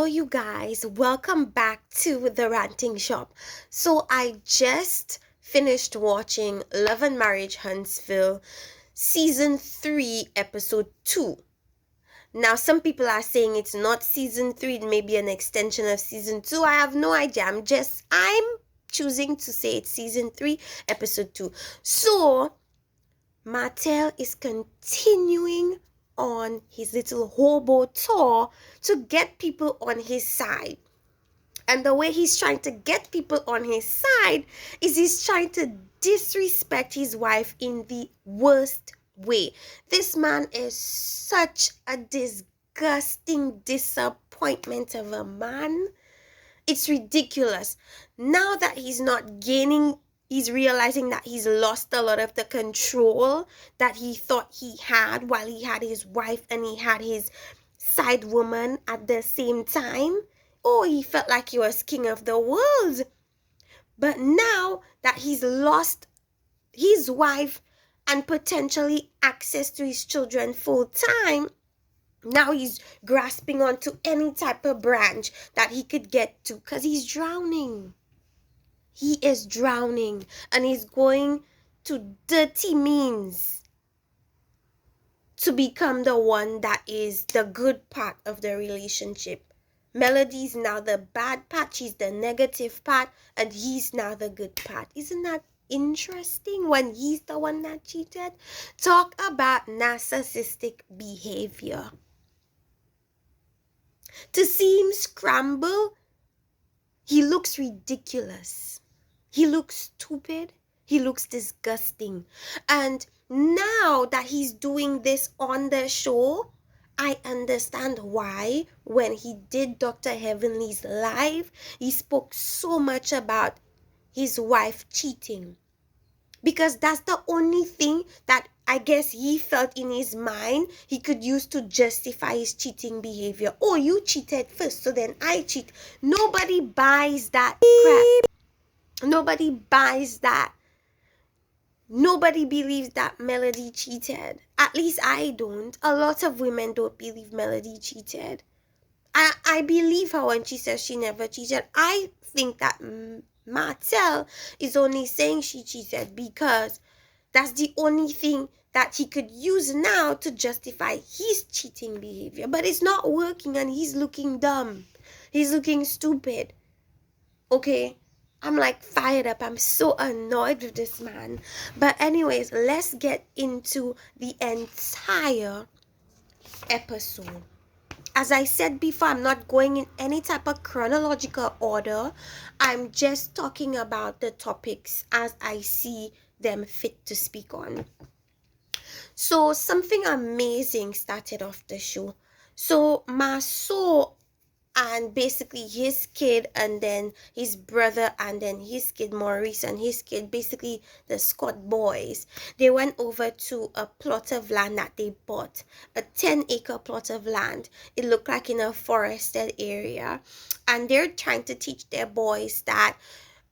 Hello, you guys. Welcome back to the Ranting Shop. So, I just finished watching Love and Marriage Huntsville Season 3, Episode 2. Now, some people are saying it's not Season 3, it may be an extension of Season 2. I have no idea. I'm choosing to say it's Season 3, Episode 2. So, Martell is continuing on his little hobo tour to get people on his side. And the way he's trying to get people on his side is he's trying to disrespect his wife in the worst way. This man is such a disgusting disappointment of a man. It's ridiculous. Now that he's realizing that he's lost a lot of the control that he thought he had while he had his wife and he had his side woman at the same time. Oh, he felt like he was king of the world. But now that he's lost his wife and potentially access to his children full time, now he's grasping onto any type of branch that he could get to because he's drowning. He is drowning and he's going to dirty means to become the one that is the good part of the relationship. Melody's now the bad part, she's the negative part, and he's now the good part. Isn't that interesting when he's the one that cheated? Talk about narcissistic behavior. To see him scramble, he looks ridiculous. He looks stupid. He looks disgusting. And now that he's doing this on the show, I understand why when he did Dr. Heavenly's live, he spoke so much about his wife cheating. Because that's the only thing that I guess he felt in his mind he could use to justify his cheating behavior. Oh, you cheated first, so then I cheat. Nobody buys that crap. Nobody buys that. Nobody believes that Melody cheated. At least I don't. A lot of women don't believe Melody cheated. I believe her when she says she never cheated. I think that Martell is only saying she cheated because that's the only thing that he could use now to justify his cheating behavior. But it's not working and he's looking dumb. He's looking stupid. Okay? I'm like fired up. I'm so annoyed with this man. But anyways, let's get into the entire episode. As I said before, I'm not going in any type of chronological order. I'm just talking about the topics as I see them fit to speak on. So something amazing started off the show. So Maso and basically his kid and then his brother and then his kid Maurice and his kid, basically the Scott boys, they went over to a plot of land that they bought, a 10-acre plot of land. It looked like in a forested area, and they're trying to teach their boys that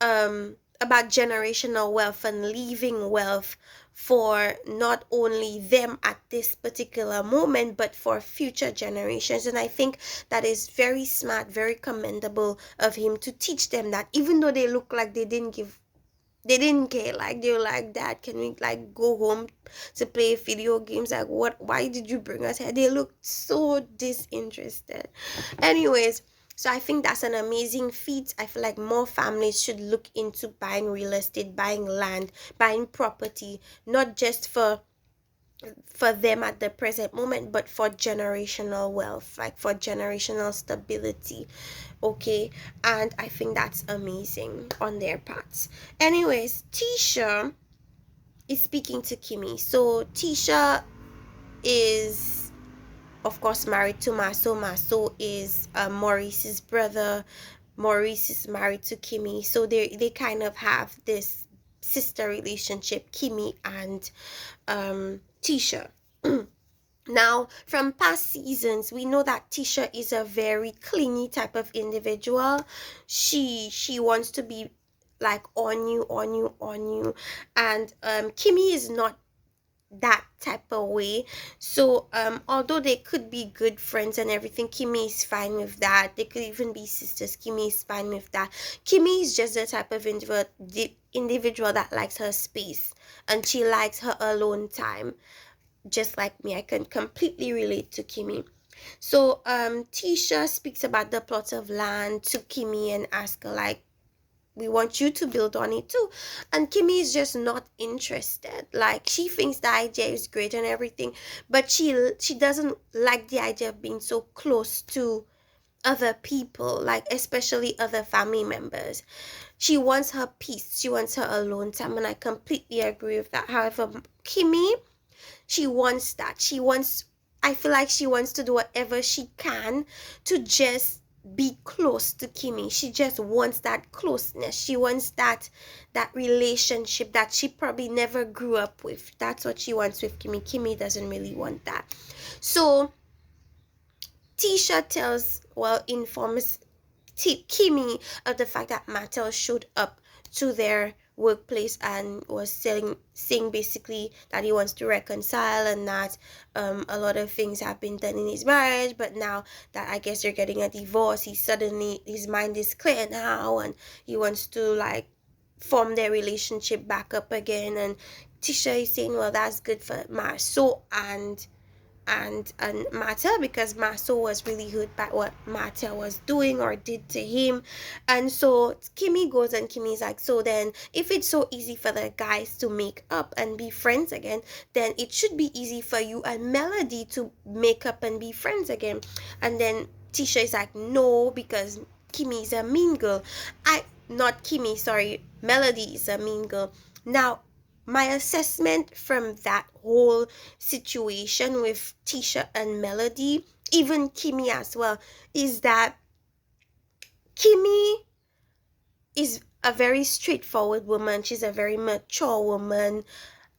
about generational wealth and leaving wealth for not only them at this particular moment but for future generations. And I think that is very smart, very commendable of him to teach them that, even though they look like they didn't care, like they were like, Dad, can we like go home to play video games? Like, why did you bring us here? They looked so disinterested. Anyways, so I think that's an amazing feat. I feel like more families should look into buying real estate, buying land, buying property, not just for them at the present moment, but for generational wealth, like for generational stability. Okay, and I think that's amazing on their parts. Anyways, Tisha is speaking to Kimmy. So Tisha is, of course, married to Maso. Maso is Maurice's brother. Maurice is married to Kimmy. So they kind of have this sister relationship, Kimmy and Tisha. Now, from past seasons, we know that Tisha is a very clingy type of individual. She wants to be like on you. And Kimmy is not that type of way. So although they could be good friends and everything, Kimmy is fine with that. They could even be sisters. Kimmy is fine with that. Kimmy is just the type of individual that likes her space, and she likes her alone time, just like me. I can completely relate to Kimmy. So Tisha speaks about the plot of land to Kimmy and asks her like, we want you to build on it too. And Kimmy is just not interested. Like, she thinks the idea is great and everything, but she doesn't like the idea of being so close to other people, like especially other family members. She wants her peace, she wants her alone time, and I completely agree with that. However, Kimmy, she wants that. I feel like she wants to do whatever she can to just be close to Kimmy. She just wants that closeness. She wants that relationship that she probably never grew up with. That's what she wants with Kimmy. Kimmy doesn't really want that. So Tisha informs Kimmy of the fact that Martell showed up to their workplace and was saying basically that he wants to reconcile, and that a lot of things have been done in his marriage, but now that I guess they're getting a divorce, his mind is clear now, and he wants to like form their relationship back up again. And Tisha is saying, well, that's good for Marceau and Martell, because Marceau was really hurt by what Martell was doing or did to him. And so Kimmy goes, and Kimmy's like, so then if it's so easy for the guys to make up and be friends again, then it should be easy for you and Melody to make up and be friends again. And then Tisha is like, no, because Kimmy is a mean girl. Not Kimmy, sorry, Melody is a mean girl. Now, my assessment from that whole situation with Tisha and Melody, even Kimmy as well, is that Kimmy is a very straightforward woman. She's a very mature woman.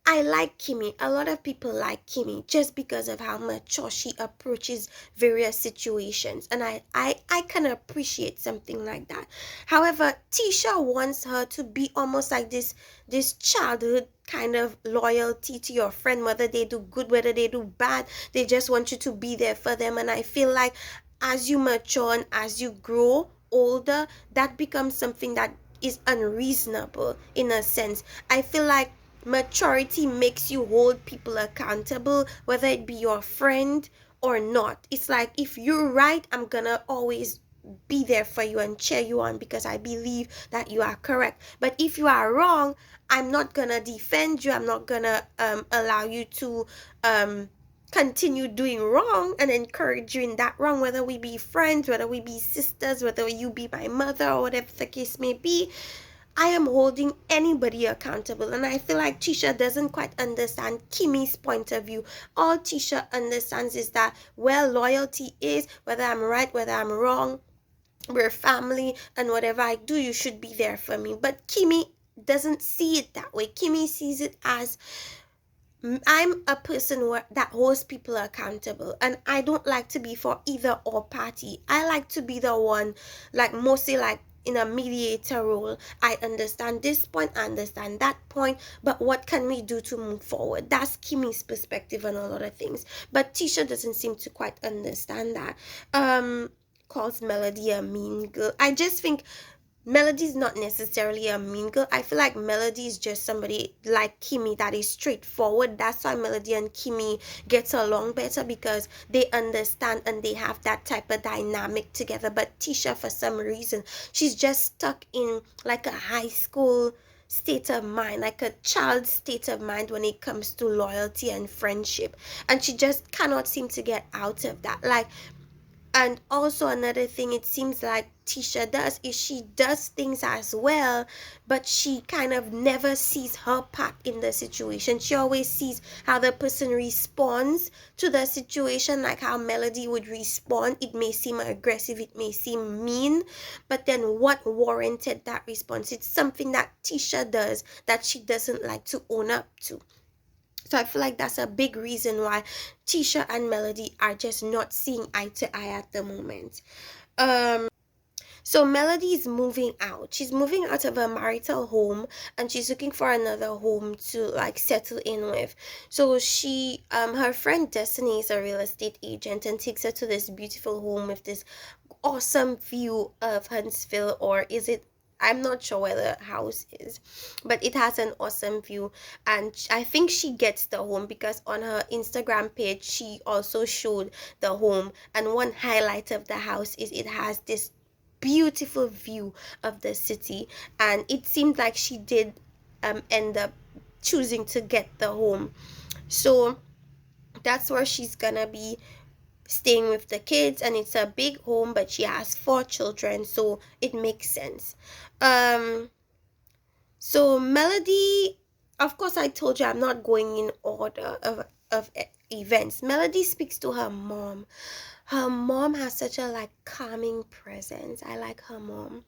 I like Kimmy. A lot of people like Kimmy just because of how mature she approaches various situations. And I can appreciate something like that. However, Tisha wants her to be almost like this childhood kind of loyalty to your friend, whether they do good, whether they do bad. They just want you to be there for them. And I feel like as you mature and as you grow older, that becomes something that is unreasonable in a sense. I feel like maturity makes you hold people accountable, whether it be your friend or not. It's like, if you're right, I'm gonna always be there for you and cheer you on because I believe that you are correct. But if you are wrong, I'm not gonna defend you. I'm not gonna allow you to continue doing wrong and encourage you in that wrong, whether we be friends, whether we be sisters, whether you be my mother, or whatever the case may be. I am holding anybody accountable, and I feel like Tisha doesn't quite understand Kimmy's point of view. All Tisha understands is that, well, loyalty is whether I'm right, whether I'm wrong, we're family, and whatever I do, you should be there for me. But Kimmy doesn't see it that way. Kimmy sees it as, I'm a person that holds people accountable, and I don't like to be for either or party. I like to be the one, like mostly like in a mediator role. I understand this point, I understand that point, but what can we do to move forward? That's Kimmy's perspective on a lot of things. But Tisha doesn't seem to quite understand that. Calls Melody a mean girl. I just think Melody's not necessarily a mean girl. I feel like Melody is just somebody like Kimmy that is straightforward. That's why Melody and Kimmy gets along better, because they understand and they have that type of dynamic together. But Tisha, for some reason, she's just stuck in like a high school state of mind, like a child's state of mind when it comes to loyalty and friendship. And she just cannot seem to get out of that. Like, and also another thing it seems like Tisha does is she does things as well, but she kind of never sees her part in the situation. She always sees how the person responds to the situation, like how Melody would respond. It may seem aggressive, it may seem mean, but then what warranted that response? It's something that Tisha does that she doesn't like to own up to. So I feel like that's a big reason why Tisha and Melody are just not seeing eye to eye at the moment. So Melody is moving out. She's moving out of her marital home and she's looking for another home to like settle in with. So her friend Destiny is a real estate agent and takes her to this beautiful home with this awesome view of Huntsville, or is it, I'm not sure where the house is, but it has an awesome view. And I think she gets the home because on her Instagram page, she also showed the home. And one highlight of the house is it has this beautiful view of the city. And it seemed like she did end up choosing to get the home. So that's where she's gonna be staying with the kids, and it's a big home, but she has 4 children, so it makes sense. um so Melody, of course, I told you I'm not going in order of events. Melody speaks to her mom. Her mom has such a like calming presence. I like her mom.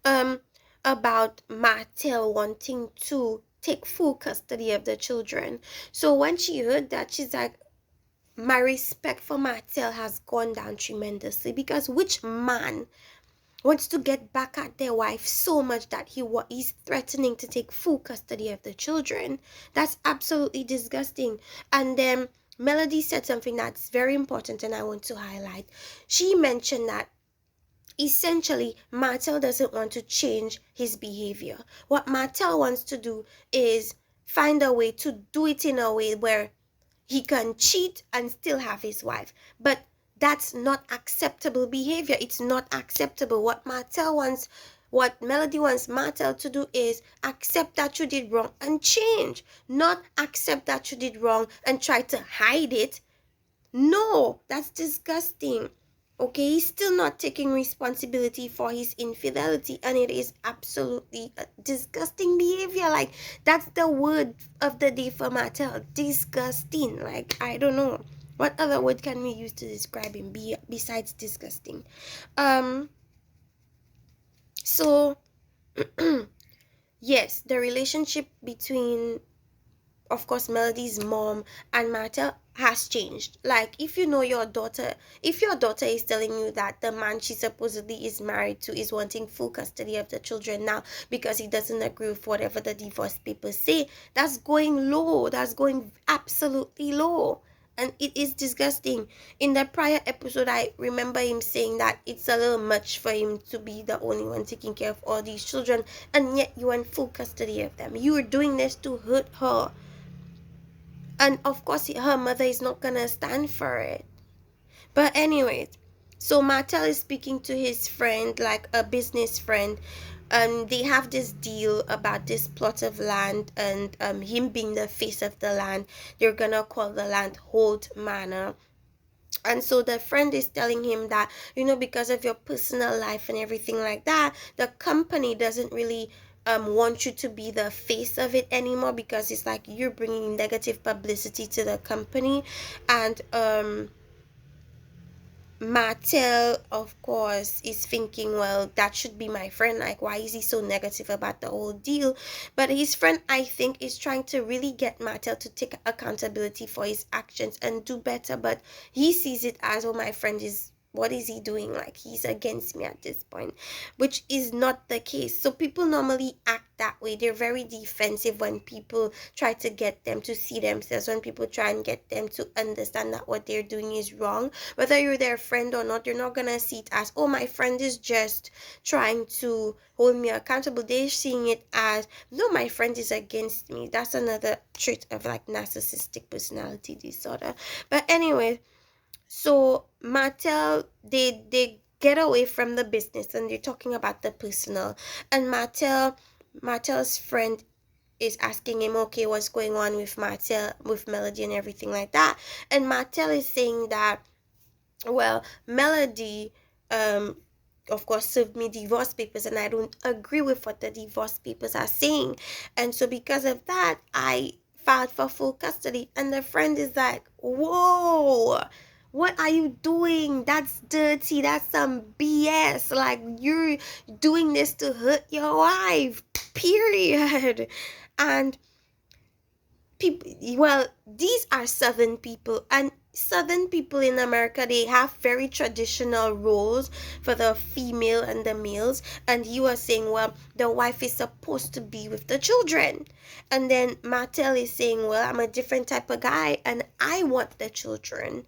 um about Martell wanting to take full custody of the children. So when she heard that, she's like, my respect for Martell has gone down tremendously, because which man wants to get back at their wife so much that he's threatening to take full custody of the children? That's absolutely disgusting. And then Melody said something that's very important and I want to highlight. She mentioned that essentially Martell doesn't want to change his behavior. What Martell wants to do is find a way to do it in a way where he can cheat and still have his wife. But that's not acceptable behavior. It's not acceptable. What Melody wants Martell to do is accept that you did wrong and change, not accept that you did wrong and try to hide it. No, that's disgusting. Okay, he's still not taking responsibility for his infidelity, and it is absolutely a disgusting behavior. Like, that's the word of the day for Martell. Disgusting. Like, I don't know. What other word can we use to describe him besides disgusting? So yes, the relationship between, of course, Melody's mom and Martell has changed. Like, if your daughter is telling you that the man she supposedly is married to is wanting full custody of the children now because he doesn't agree with whatever the divorce papers say, that's going low. That's going absolutely low. And it is disgusting. In the prior episode, I remember him saying that it's a little much for him to be the only one taking care of all these children, and yet you want full custody of them. You are doing this to hurt her. And of course, her mother is not gonna stand for it. But anyways, so Martell is speaking to his friend, like a business friend. They have this deal about this plot of land, and him being the face of the land, they're gonna call the land Holt Manor. And so the friend is telling him that, because of your personal life and everything like that, the company doesn't really want you to be the face of it anymore, because it's like you're bringing negative publicity to the company. And Martell, of course, is thinking, well, that should be my friend. Like, why is he so negative about the whole deal? But his friend, I think, is trying to really get Martell to take accountability for his actions and do better. But he sees it as, oh, my friend is, what is he doing? Like, he's against me at this point, which is not the case. So people normally act that way. They're very defensive when people try to get them to see themselves, when people try and get them to understand that what they're doing is wrong. Whether you're their friend or not, you're not gonna see it as, oh, my friend is just trying to hold me accountable. They're seeing it as, no, my friend is against me. That's another trait of like narcissistic personality disorder. But anyway, so Martell, they get away from the business and they're talking about the personal. And Martell's friend is asking him, okay, what's going on with Martell, with Melody and everything like that. And Martell is saying that, well, Melody, of course, served me divorce papers and I don't agree with what the divorce papers are saying. And so because of that, I filed for full custody. And the friend is like, whoa, what are you doing? That's dirty. That's some BS. Like, you're doing this to hurt your wife, period. And people, well, these are Southern people, and Southern people in America, they have very traditional roles for the female and the males. And he was saying, well, the wife is supposed to be with the children. And then Martell is saying, well, I'm a different type of guy and I want the children.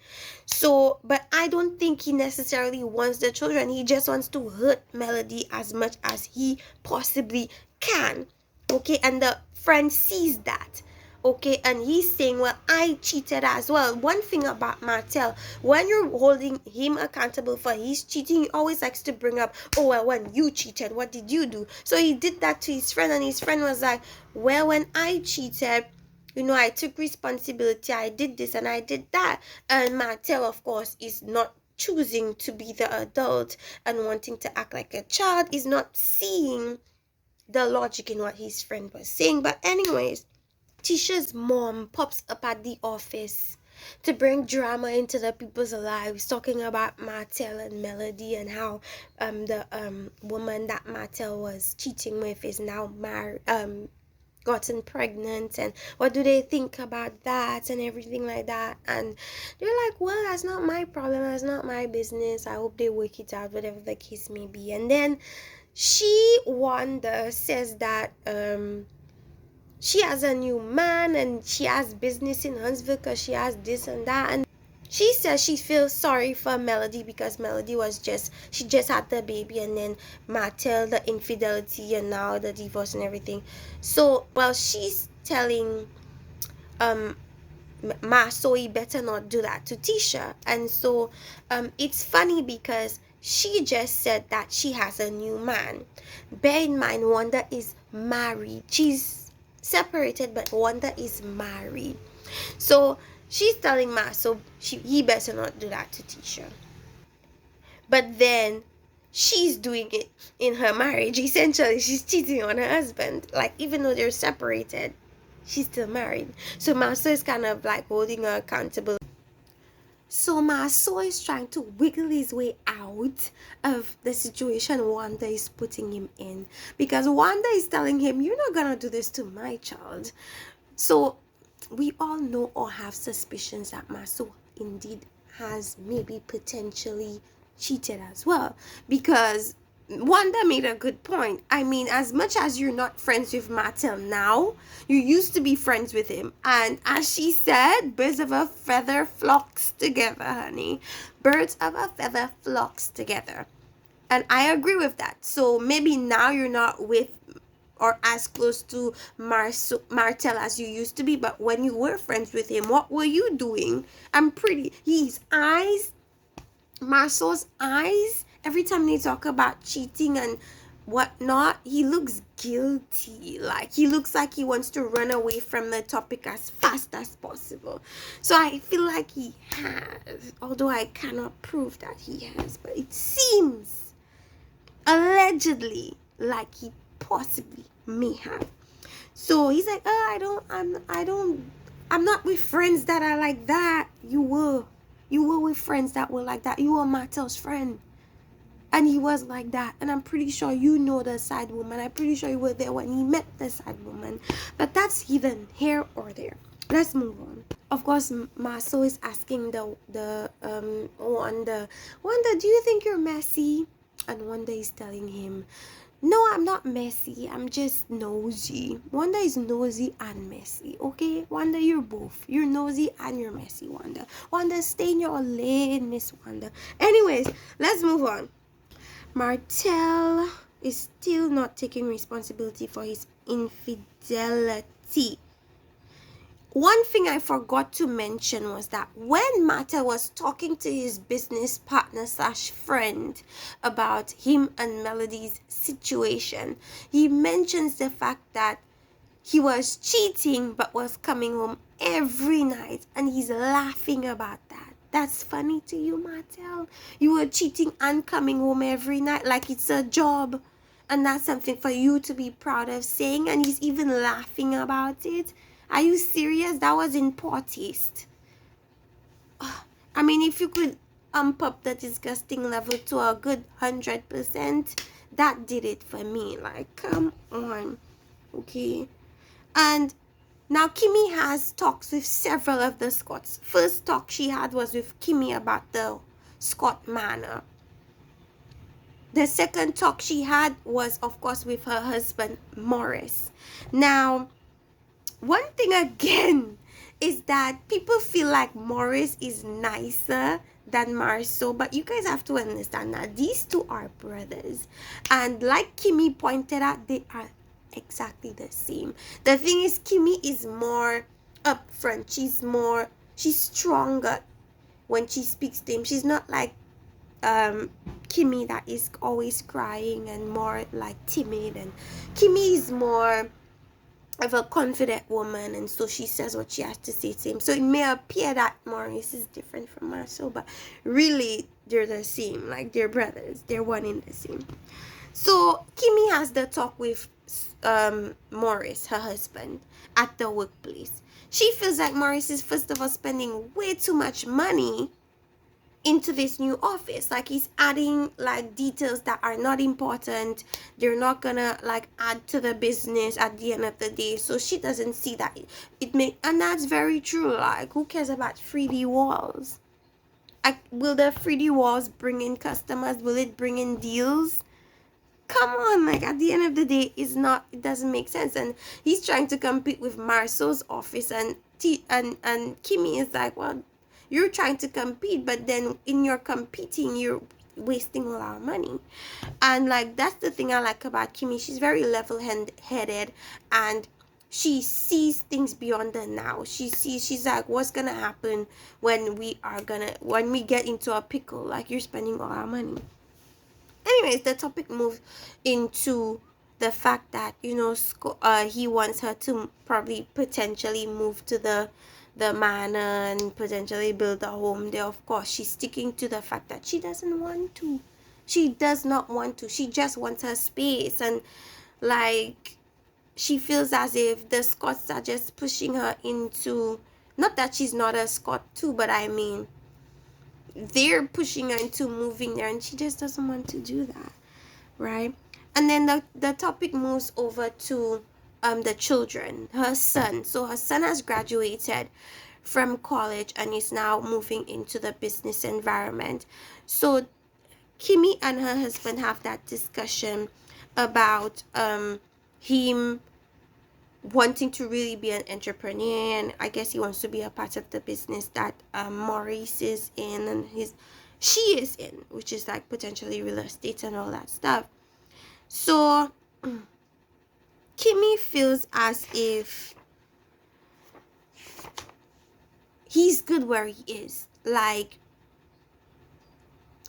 So, but I don't think he necessarily wants the children. He just wants to hurt Melody as much as he possibly can. Okay, and the friend sees that. Okay, and he's saying, well, I cheated as well. One thing about Martell, when you're holding him accountable for his cheating, he always likes to bring up, oh, well, when you cheated, what did you do? So he did that to his friend, and his friend was like, well, when I cheated, I took responsibility. I did this and I did that. And Martell, of course, is not choosing to be the adult and wanting to act like a child, is not seeing the logic in what his friend was saying. But anyways, Tisha's mom pops up at the office to bring drama into the people's lives, talking about Martell and Melody and how the woman that Martell was cheating with is now married, gotten pregnant, and what do they think about that and everything like that. And they're like, well, that's not my problem, that's not my business, I hope they work it out, whatever the case may be. And then Wanda says that she has a new man and she has business in Huntsville because she has this and that. And she says she feels sorry for Melody because Melody she just had the baby, and then Martell, the infidelity, and now the divorce and everything. So, well, she's telling so he better not do that to Tisha. And so it's funny because she just said that she has a new man. Bear in mind, Wanda is married. She's separated, but Wanda is married. So she's telling he better not do that to Tisha. But then she's doing it in her marriage. Essentially, she's cheating on her husband. Like, even though they're separated, she's still married. So Maso is kind of like holding her accountable. So Maso is trying to wiggle his way out of the situation Wanda is putting him in, because Wanda is telling him, you're not gonna do this to my child. So we all know or have suspicions that Maso indeed has maybe potentially cheated as well, because Wanda made a good point. I mean, as much as you're not friends with Martell now, you used to be friends with him. And as she said, birds of a feather flocks together, honey. Birds of a feather flocks together. And I agree with that. So maybe now you're not with or as close to Martell as you used to be, but when you were friends with him, what were you doing? His eyes, Marcel's eyes, every time they talk about cheating and whatnot, he looks guilty. Like, he looks like he wants to run away from the topic as fast as possible. So I feel like he has, although I cannot prove that he has, but it seems allegedly like he possibly may have. So he's like, I'm not with friends that are like that. You were with friends that were like that. You were Martell's friend, and he was like that. And I'm pretty sure you know the side woman. I'm pretty sure you were there when he met the side woman. But that's even here or there. Let's move on. Of course, Maso is asking Wanda, do you think you're messy? And Wanda is telling him, no, I'm not messy. I'm just nosy. Wanda is nosy and messy, okay? Wanda, you're both. You're nosy and you're messy, Wanda. Wanda, stay in your lane, Miss Wanda. Anyways, let's move on. Martell is still not taking responsibility for his infidelity. One thing I forgot to mention was that when Martell was talking to his business partner / friend about him and Melody's situation, he mentions the fact that he was cheating but was coming home every night, and he's laughing about that. That's funny to you, Martell? You were cheating and coming home every night like it's a job, and that's something for you to be proud of saying, and he's even laughing about it. Are you serious? That was in poor taste. I mean, if you could ump up the disgusting level to a good 100%, that did it for me. Like, come on. Okay. And Now, Kimmy has talks with several of the Scots. First talk she had was with Kimmy about the Scott Manor. The second talk she had was, of course, with her husband, Morris. Now, one thing again is that people feel like Morris is nicer than Marceau, but you guys have to understand that these two are brothers. And like Kimmy pointed out, they are exactly the same. The thing is, Kimmy is more upfront. She's stronger when she speaks to him. She's not like Kimmy that is always crying and more like timid, and Kimmy is more of a confident woman, and so she says what she has to say to him. So it may appear that Maurice is different from Marceau, but really they're the same. Like, they're brothers, they're one in the same. So Kimmy has the talk with Morris, her husband, at the workplace. She feels like Morris is first of all spending way too much money into this new office. Like, he's adding like details that are not important. They're not gonna like add to the business at the end of the day. So she doesn't see that and that's very true. Like, who cares about 3D walls? Will the 3D walls bring in customers? Will it bring in deals? Come on, like, at the end of the day, it doesn't make sense. And he's trying to compete with Marceau's office, and Kimmy is like, well, you're trying to compete, but then in your competing, you're wasting a lot of money. And like, that's the thing I like about Kimmy. She's very level-headed, and she sees things beyond the now. She's like, what's gonna happen when we get into a pickle? Like, you're spending all our money. Anyways, the topic moves into the fact that, he wants her to probably potentially move to the manor and potentially build a home there. Of course, she's sticking to the fact that she doesn't want to. She does not want to. She just wants her space, and like, she feels as if the Scots are just pushing her into, not that she's not a Scot too, but I mean, they're pushing her into moving there, and she just doesn't want to do that, right? And then the topic moves over to the children, her son. So her son has graduated from college and is now moving into the business environment. So Kimmy and her husband have that discussion about him wanting to really be an entrepreneur, and I guess he wants to be a part of the business that Maurice is in and she is in, which is like potentially real estate and all that stuff. So Kimmy feels as if he's good where he is. Like,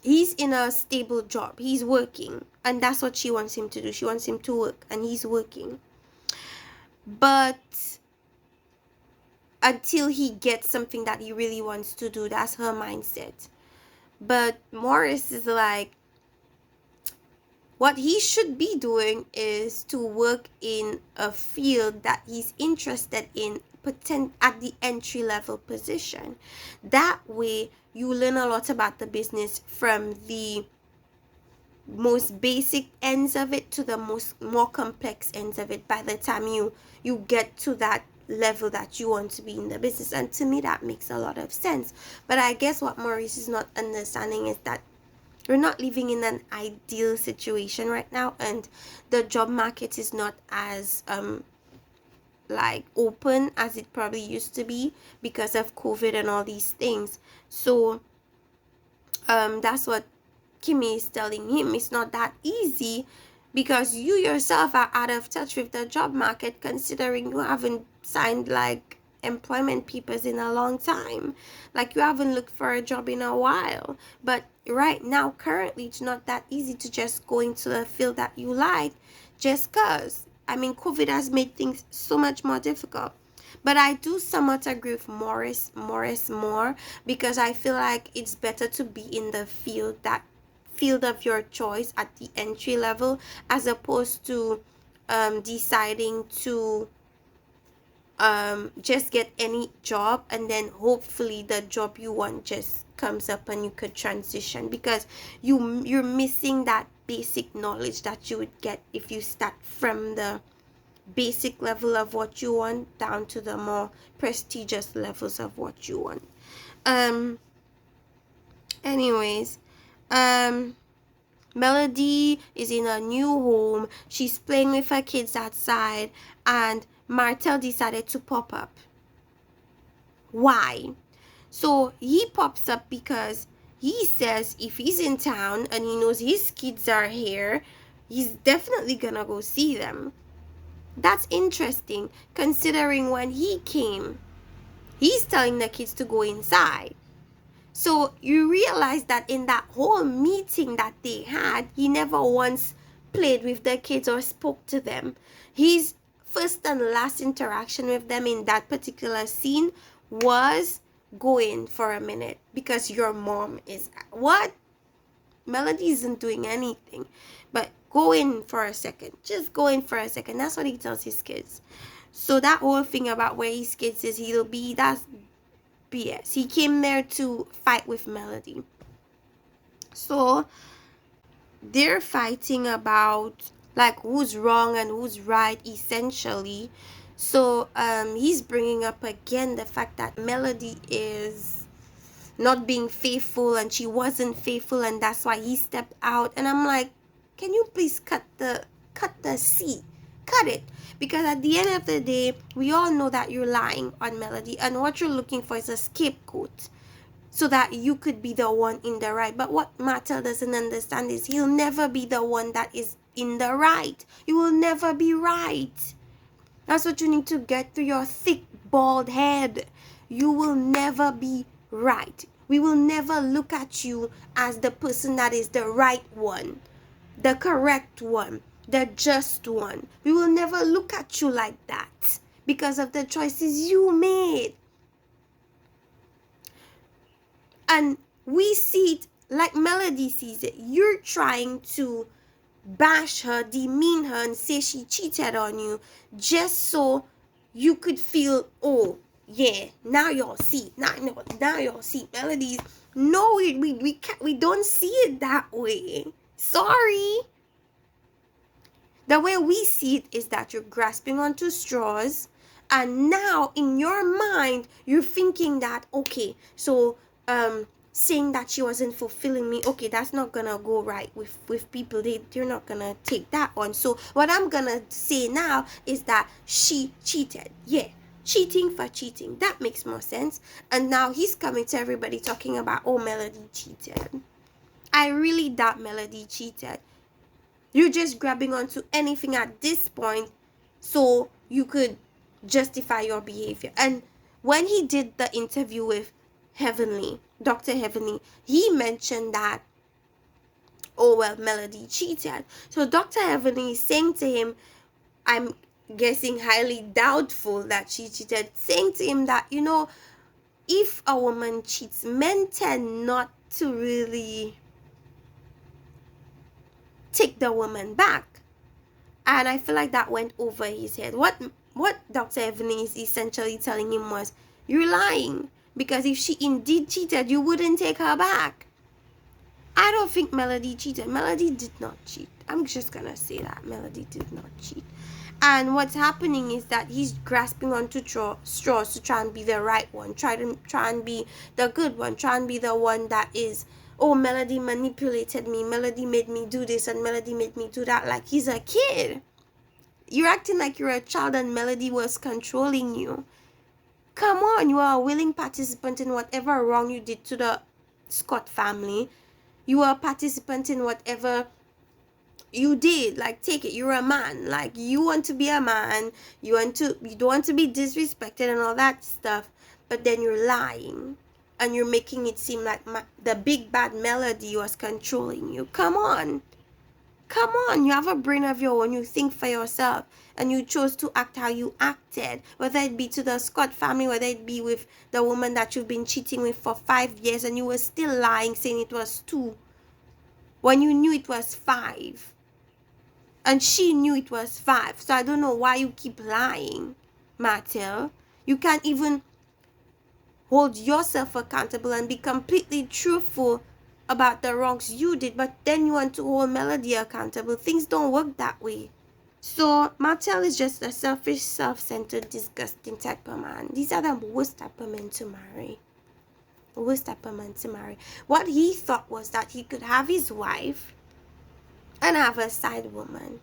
he's in a stable job, he's working, and that's what she wants him to do. She wants him to work, and he's working. But until he gets something that he really wants to do, that's her mindset. But Morris is like, what he should be doing is to work in a field that he's interested in, at the entry level position. That way you learn a lot about the business, from the most basic ends of it to the more complex ends of it, by the time you get to that level that you want to be in the business. And to me, that makes a lot of sense. But I guess what Maurice is not understanding is that we're not living in an ideal situation right now, and the job market is not as like open as it probably used to be because of COVID and all these things. So that's what Kimmy is telling him. It's not that easy because you yourself are out of touch with the job market, considering you haven't signed like employment papers in a long time. Like, you haven't looked for a job in a while. But right now, currently, it's not that easy to just go into the field that you like just because. I mean, COVID has made things so much more difficult. But I do somewhat agree with Morris more, because I feel like it's better to be in the field of your choice at the entry level, as opposed to deciding to just get any job and then hopefully the job you want just comes up and you could transition, because you're missing that basic knowledge that you would get if you start from the basic level of what you want down to the more prestigious levels of what you want. Anyways, Melody is in a new home. She's playing with her kids outside, and Martell decided to pop up. Why? So he pops up because he says if he's in town and he knows his kids are here, he's definitely gonna go see them. That's interesting, considering when he came, he's telling the kids to go inside. So you realize that in that whole meeting that they had, he never once played with the kids or spoke to them. His first and last interaction with them in that particular scene was go in for a minute because your mom is what? Melody isn't doing anything, but go in for a second. Just go in for a second. That's what he tells his kids. So that whole thing about where his kids is he'll be, that's BS. He came there to fight with Melody. So they're fighting about like who's wrong and who's right, essentially. So he's bringing up again the fact that Melody is not being faithful and she wasn't faithful, and that's why he stepped out. And I'm like, can you please cut the C? Cut it. Because at the end of the day, we all know that you're lying on Melody, and what you're looking for is a scapegoat so that you could be the one in the right. But what Martell doesn't understand is he'll never be the one that is in the right. You will never be right. That's what you need to get through your thick, bald head. You will never be right. We will never look at you as the person that is the right one, the correct one, the just one. We will never look at you like that because of the choices you made. And we see it like Melody sees it. You're trying to bash her, demean her, and say she cheated on you just so you could feel, oh, yeah, now y'all see. Now y'all see. Melodies. No, we can't, we don't see it that way. Sorry. The way we see it is that you're grasping onto straws, and now in your mind you're thinking that, okay, so saying that she wasn't fulfilling me, okay, that's not gonna go right with people. They're not gonna take that on. So what I'm gonna say now is that she cheated. Yeah, cheating for cheating, that makes more sense. And now he's coming to everybody talking about, oh, Melody cheated. I really doubt Melody cheated. You're just grabbing onto anything at this point so you could justify your behavior. And when he did the interview with Heavenly, Dr. Heavenly, he mentioned that, oh, well, Melody cheated. So Dr. Heavenly is saying to him, I'm guessing highly doubtful that she cheated, saying to him that, you know, if a woman cheats, men tend not to really take the woman back. And I feel like that went over his head. What Dr. Evelyn is essentially telling him was, you're lying, because if she indeed cheated, you wouldn't take her back. I don't think Melody cheated. Melody did not cheat. I'm just gonna say that Melody did not cheat. And what's happening is that he's grasping onto straws to try and be the right one, try and be the good one, try and be the one that is, oh, Melody manipulated me, Melody made me do this, and Melody made me do that, like he's a kid. You're acting like you're a child and Melody was controlling you. Come on, you are a willing participant in whatever wrong you did to the Scott family. You are a participant in whatever you did. Like, take it, you're a man. Like, you want to be a man, you don't want to be disrespected and all that stuff, but then you're lying. And you're making it seem like the big bad Melody was controlling you. Come on. Come on. You have a brain of your own. You think for yourself. And you chose to act how you acted. Whether it be to the Scott family, whether it be with the woman that you've been cheating with for 5 years, and you were still lying, saying it was 2. When you knew it was 5. And she knew it was 5. So I don't know why you keep lying, Martell. You can't even hold yourself accountable and be completely truthful about the wrongs you did, but then you want to hold Melody accountable. Things don't work that way. So Martell is just a selfish, self-centered, disgusting type of man. These are the worst type of men to marry. Worst type of man to marry. What he thought was that he could have his wife and have a side woman.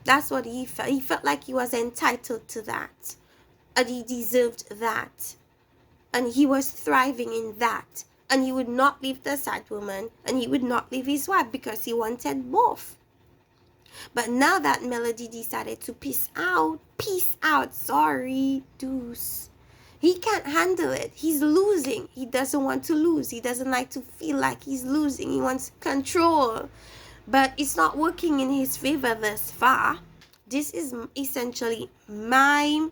That's what he felt. He felt like he was entitled to that. And he deserved that. And he was thriving in that. And he would not leave the side woman. And he would not leave his wife because he wanted both. But now that Melody decided to peace out, sorry, deuce. He can't handle it. He's losing. He doesn't want to lose. He doesn't like to feel like he's losing. He wants control. But it's not working in his favor thus far. This is essentially my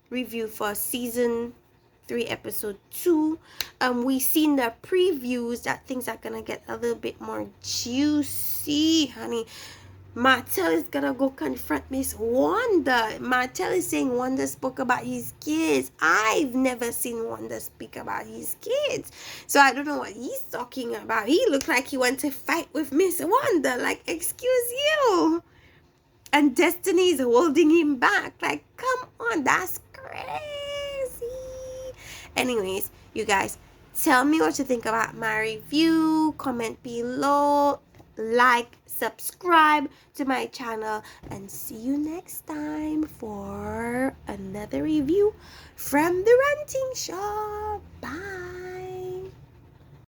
review for season 3 episode 2. We've seen the previews that things are gonna get a little bit more juicy, honey. Martell is gonna go confront Miss Wanda. Martell is saying Wanda spoke about his kids. I've never seen Wanda speak about his kids. So I don't know what he's talking about. He looked like he went to fight with Miss Wanda. Like, excuse you. And Destiny is holding him back. Like, come on, that's crazy. Anyways, you guys, tell me what you think about my review. Comment below. Like, subscribe to my channel, and see you next time for another review from the Ranting Shop.